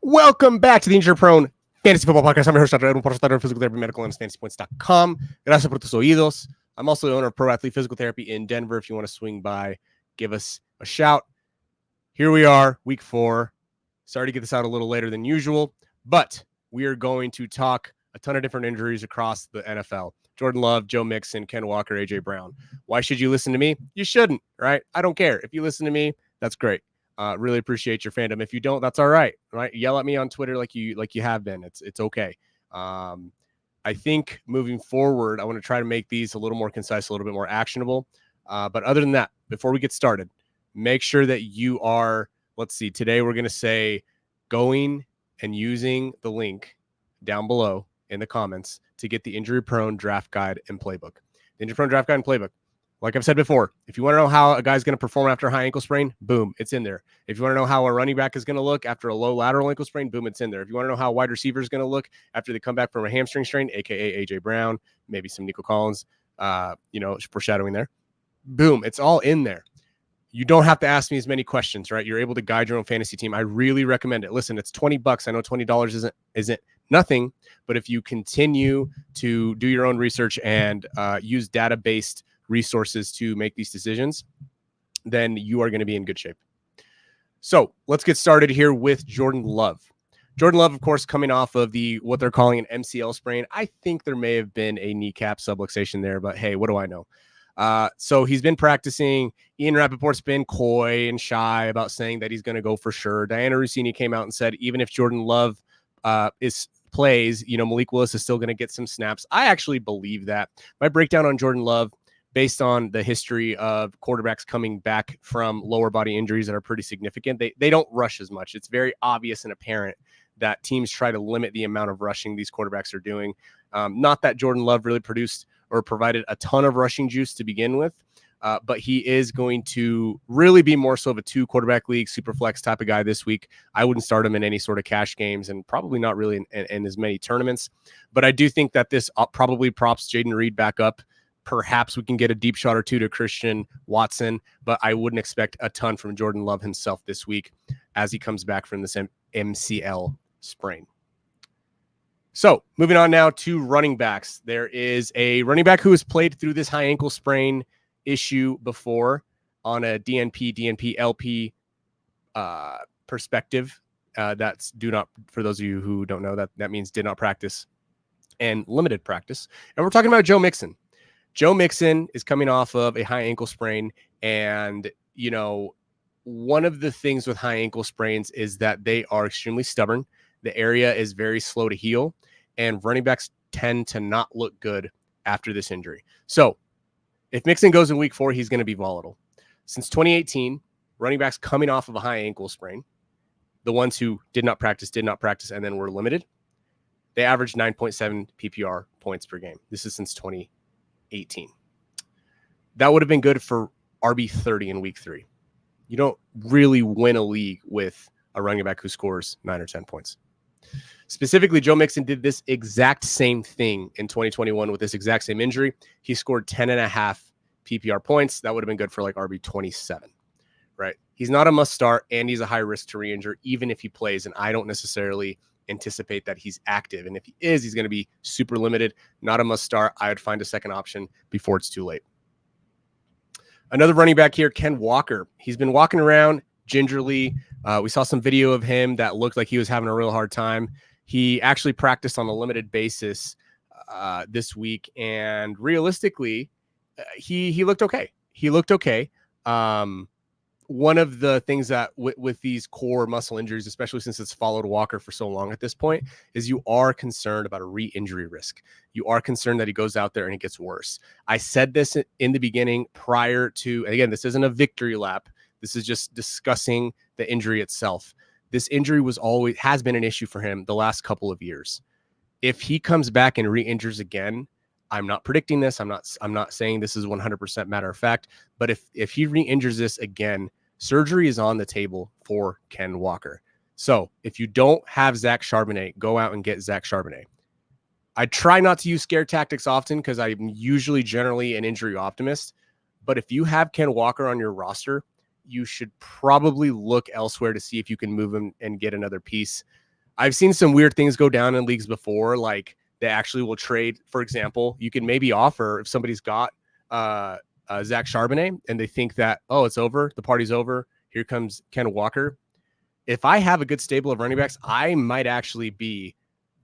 Welcome back to the Injury Prone Fantasy Football Podcast. I'm your host, Dr. Edwin Porras, of Physical Therapy, Medical, and FantasyPoints.com. Gracias por tus oídos. I'm also the owner of Pro Athlete Physical Therapy in Denver. If you want to swing by, give us a shout. Here we are, week 4. Sorry to get this out a little later than usual, but we are going to talk a ton of different injuries across the NFL. Jordan Love, Joe Mixon, Ken Walker, AJ Brown. Why should you listen to me? You shouldn't, right? I don't care. If you listen to me, that's great. Really appreciate your fandom. If you don't, that's all right. Right? Yell at me on Twitter like you have been. It's okay. I think moving forward, I want to try to make these a little more concise, a little bit more actionable. But other than that, before we get started, make sure that you are, let's see, today we're going to say going and using the link down below in the comments to get the Injury Prone Draft Guide and Playbook. The Injury Prone Draft Guide and Playbook. Like I've said before, if you want to know how a guy's going to perform after a high ankle sprain, boom, it's in there. If you want to know how a running back is going to look after a low lateral ankle sprain, boom, it's in there. If you want to know how a wide receiver is going to look after they come back from a hamstring strain, aka AJ Brown, maybe some Nico Collins, foreshadowing there, boom, it's all in there. You don't have to ask me as many questions, right? You're able to guide your own fantasy team. I really recommend it. Listen, it's $20. I know $20 isn't nothing, but if you continue to do your own research and use data-based resources to make these decisions, then you are going to be in good shape. So let's get started here with Jordan Love. Jordan Love, of course, coming off of what they're calling an MCL sprain. I think there may have been a kneecap subluxation there, but hey, what do I know? So he's been practicing. Ian Rappaport's been coy and shy about saying that he's going to go for sure. Diana Rossini came out and said, even if Jordan Love plays, Malik Willis is still going to get some snaps. I actually believe that. My breakdown on Jordan Love, based on the history of quarterbacks coming back from lower body injuries that are pretty significant, they don't rush as much. It's very obvious and apparent that teams try to limit the amount of rushing these quarterbacks are doing. Not that Jordan Love really produced or provided a ton of rushing juice to begin with, but he is going to really be more so of a 2-quarterback league, super flex type of guy this week. I wouldn't start him in any sort of cash games and probably not really in as many tournaments. But I do think that this probably props Jaden Reed back up. Perhaps we can get a deep shot or two to Christian Watson, but I wouldn't expect a ton from Jordan Love himself this week as he comes back from this MCL sprain. So moving on now to running backs. There is a running back who has played through this high ankle sprain issue before on a DNP, LP perspective. That's for those of you who don't know, that means did not practice and limited practice. And we're talking about Joe Mixon. Joe Mixon is coming off of a high ankle sprain. And, one of the things with high ankle sprains is that they are extremely stubborn. The area is very slow to heal, and running backs tend to not look good after this injury. So if Mixon goes in week 4, he's going to be volatile. Since 2018, running backs coming off of a high ankle sprain, the ones who did not practice, and then were limited, they averaged 9.7 PPR points per game. This is since 2018. That would have been good for RB 30 in week 3. You don't really win a league with a running back who scores 9 or 10 points. Specifically, Joe Mixon did this exact same thing in 2021 with this exact same injury. He scored 10.5 PPR points. That would have been good for like RB 27, right? He's not a must start, and he's a high risk to re-injure, even if he plays. And I don't necessarily anticipate that he's active. And if he is, he's going to be super limited, not a must start. I would find a second option before it's too late. Another running back here, Ken Walker. He's been walking around gingerly. We saw some video of him that looked like he was having a real hard time. He actually practiced on a limited basis this week, and realistically, he looked okay. He looked okay. One of the things that with these core muscle injuries, especially since it's followed Walker for so long at this point, is you are concerned about a re-injury risk. You are concerned that he goes out there and it gets worse. I said this in the beginning prior to, and again, this isn't a victory lap. This is just discussing the injury itself. This injury has been an issue for him the last couple of years. If he comes back and re-injures again, I'm not predicting this. I'm not saying this is 100% matter of fact, but if he re-injures this again, surgery is on the table for Ken Walker. So if you don't have Zach Charbonnet, go out and get Zach Charbonnet. I try not to use scare tactics often because I'm usually generally an injury optimist. But if you have Ken Walker on your roster, you should probably look elsewhere to see if you can move him and get another piece. I've seen some weird things go down in leagues before, like they actually will trade. For example, you can maybe offer if somebody's got Zach Charbonnet and they think that, oh, it's over, the party's over, here comes Kenneth Walker. If I have a good stable of running backs, I might actually be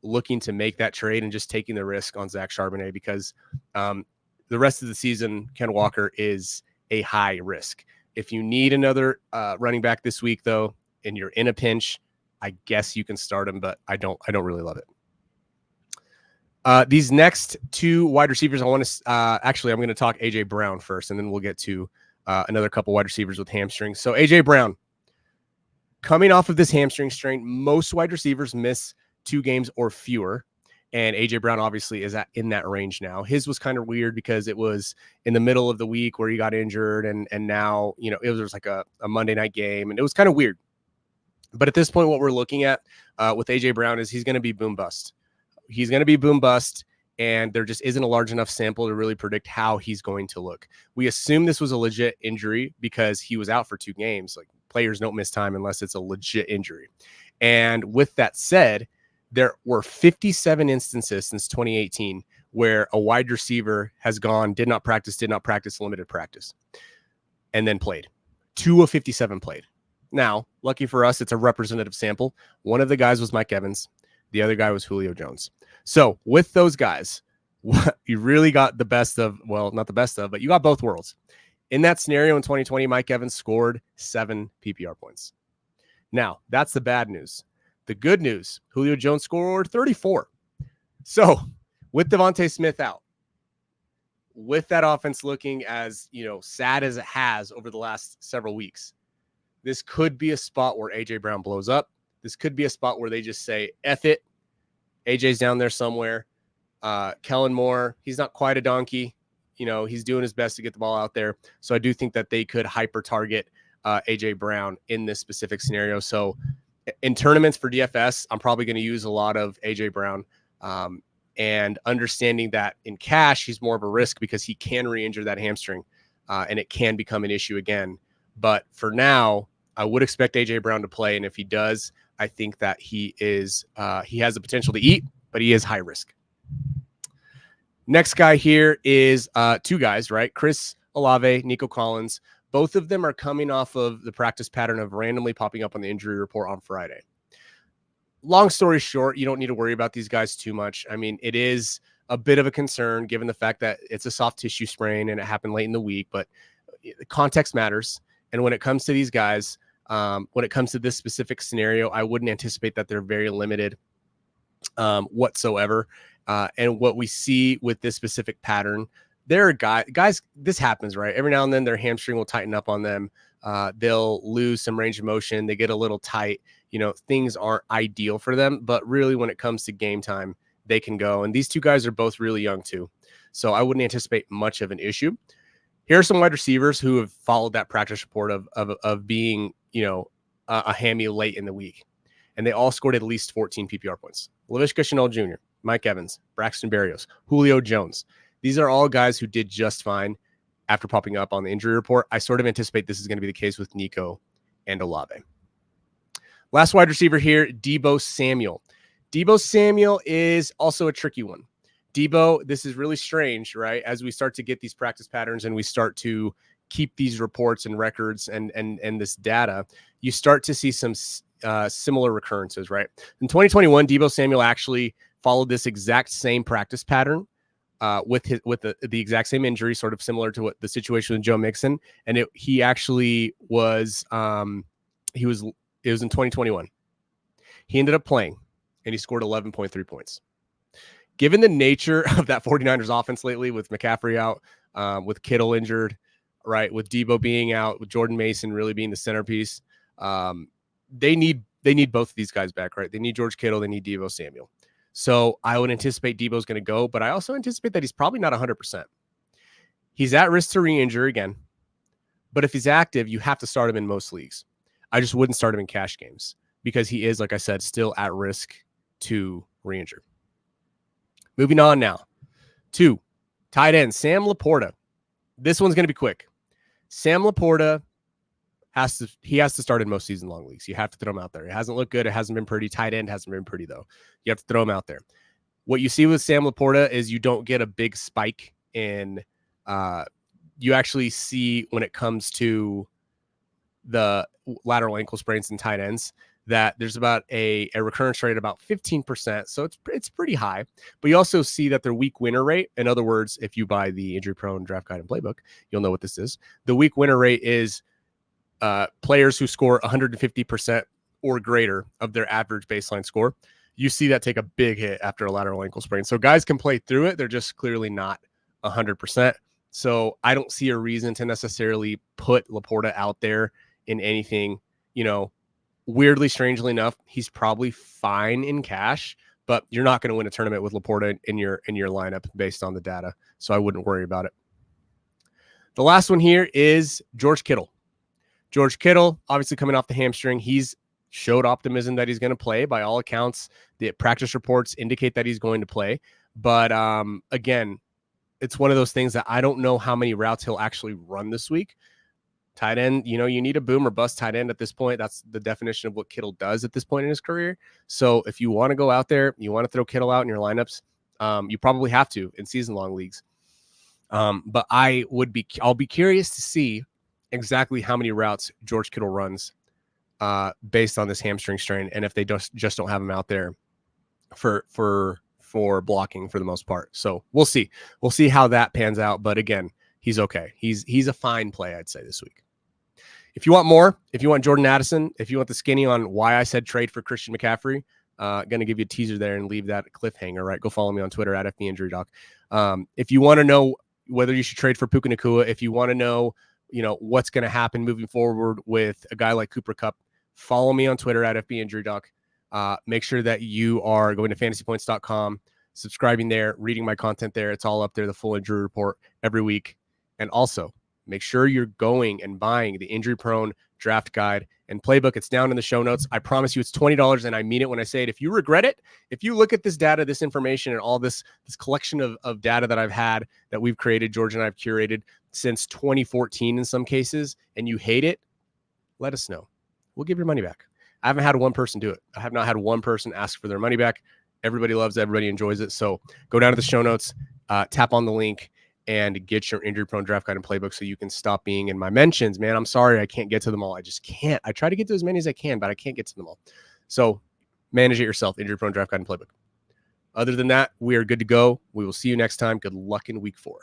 looking to make that trade and just taking the risk on Zach Charbonnet because the rest of the season, Kenneth Walker is a high risk. If you need another running back this week, though, and you're in a pinch, I guess you can start him, but I don't really love it. These next two wide receivers, I want to I'm going to talk AJ Brown first, and then we'll get to another couple wide receivers with hamstrings. So AJ Brown, coming off of this hamstring strain, most wide receivers miss 2 games or fewer, and AJ Brown obviously is in that range now. His was kind of weird because it was in the middle of the week where he got injured, and now it was like a Monday night game, and it was kind of weird. But at this point, what we're looking at with AJ Brown is he's going to be boom bust. He's going to be boom bust, and there just isn't a large enough sample to really predict how he's going to look. We assume this was a legit injury because he was out for 2 games. Like, players don't miss time unless it's a legit injury. And with that said, there were 57 instances since 2018 where a wide receiver has gone, did not practice, limited practice, and then played. 2 of 57 played. Now, lucky for us, it's a representative sample. One of the guys was Mike Evans. The other guy was Julio Jones. So with those guys, you really got the best of, well, not the best of, but you got both worlds. In that scenario in 2020, Mike Evans scored 7 PPR points. Now, that's the bad news. The good news, Julio Jones scored 34. So with Devontae Smith out, with that offense looking as, sad as it has over the last several weeks, this could be a spot where AJ Brown blows up. This could be a spot where they just say, F it. AJ's down there somewhere. Kellen Moore, he's not quite a donkey. He's doing his best to get the ball out there. So I do think that they could hyper target AJ Brown in this specific scenario. So in tournaments for DFS, I'm probably going to use a lot of AJ Brown, and understanding that in cash, he's more of a risk because he can re-injure that hamstring, and it can become an issue again. But for now, I would expect AJ Brown to play. And if he does, I think that he has the potential to eat, but he is high risk. Next guy here is 2 guys, right? Chris Olave, Nico Collins. Both of them are coming off of the practice pattern of randomly popping up on the injury report on Friday. Long story short, you don't need to worry about these guys too much. I mean, it is a bit of a concern given the fact that it's a soft tissue sprain and it happened late in the week, but context matters. And when it comes to these guys, when it comes to this specific scenario, I wouldn't anticipate that they're very limited whatsoever. And what we see with this specific pattern, there are guys, this happens, right? Every now and then their hamstring will tighten up on them. They'll lose some range of motion. They get a little tight. Things aren't ideal for them. But really, when it comes to game time, they can go. And these 2 guys are both really young too. So I wouldn't anticipate much of an issue. Here are some wide receivers who have followed that practice report of being, a hammy late in the week. And they all scored at least 14 PPR points. Laviska Shenault Jr., Mike Evans, Braxton Berrios, Julio Jones. These are all guys who did just fine after popping up on the injury report. I sort of anticipate this is going to be the case with Nico and Olave. Last wide receiver here, Deebo Samuel. Deebo Samuel is also a tricky one. Deebo, this is really strange, right? As we start to get these practice patterns and we start to keep these reports and records and this data, you start to see some similar recurrences, right? In 2021, Deebo Samuel actually followed this exact same practice pattern with the exact same injury, sort of similar to what the situation with Joe Mixon. And it was in 2021. He ended up playing and he scored 11.3 points. Given the nature of that 49ers offense lately, with McCaffrey out, with Kittle injured, right, with Deebo being out, with Jordan Mason really being the centerpiece, they need both of these guys back, right? They need George Kittle, they need Deebo Samuel. So I would anticipate Deebo's going to go, but I also anticipate that he's probably not 100%. He's at risk to re-injure again, but if he's active, you have to start him in most leagues. I just wouldn't start him in cash games because he is, like I said, still at risk to re-injure. Moving on now to tight end, Sam LaPorta. This one's going to be quick. Sam LaPorta, he has to start in most season long leagues. You have to throw him out there. It hasn't looked good. It hasn't been pretty. Tight end hasn't been pretty though. You have to throw him out there. What you see with Sam LaPorta is you don't get a big spike in you actually see when it comes to the lateral ankle sprains and tight ends that there's about a recurrence rate of about 15%. So it's pretty high, but you also see that their week winner rate, in other words, if you buy the injury prone draft guide and playbook, you'll know what this is. The week winner rate is players who score 150% or greater of their average baseline score. You see that take a big hit after a lateral ankle sprain. So guys can play through it. They're just clearly not 100%. So I don't see a reason to necessarily put LaPorta out there in anything, weirdly, strangely enough, he's probably fine in cash, but you're not going to win a tournament with LaPorta in your lineup based on the data. So I wouldn't worry about it. The last one here is George Kittle. George Kittle, obviously coming off the hamstring, he's showed optimism that he's going to play. By all accounts, the practice reports indicate that he's going to play. But again, it's one of those things that I don't know how many routes he'll actually run this week. Tight end, you need a boom or bust tight end at this point. That's the definition of what Kittle does at this point in his career. So if you want to go out there, you want to throw Kittle out in your lineups, you probably have to in season long leagues. But I'll be curious to see exactly how many routes George Kittle runs based on this hamstring strain, and if they just don't have him out there for blocking for the most part. So we'll see how that pans out. But again, he's okay. He's a fine play, I'd say, this week. If you want more, if you want Jordan Addison, if you want the skinny on why I said trade for Christian McCaffrey, going to give you a teaser there and leave that cliffhanger, right? Go follow me on Twitter at FBInjuryDoc. If you want to know whether you should trade for Puka Nacua, if you want to know, what's going to happen moving forward with a guy like Cooper Kupp, follow me on Twitter at FBInjuryDoc. Make sure that you are going to fantasypoints.com, subscribing there, reading my content there. It's all up there, the full injury report every week. And also, make sure you're going and buying the Injury Prone Draft Guide and Playbook. It's down in the show notes. I promise you it's $20, and I mean it when I say it. If you regret it, if you look at this data, this information, and all this collection of data that I've had, that we've created, George and I have curated since 2014 in some cases, and you hate it, let us know. We'll give your money back. I haven't had one person do it. I have not had one person ask for their money back. Everybody loves it. Everybody enjoys it. So go down to the show notes, tap on the link, and get your Injury Prone Draft Guide and Playbook so you can stop being in my mentions. Man, I'm sorry I can't get to them all. I just can't. I try to get to as many as I can, but I can't get to them all. So manage it yourself, Injury Prone Draft Guide and Playbook. Other than that, we are good to go. We will see you next time. Good luck in week 4.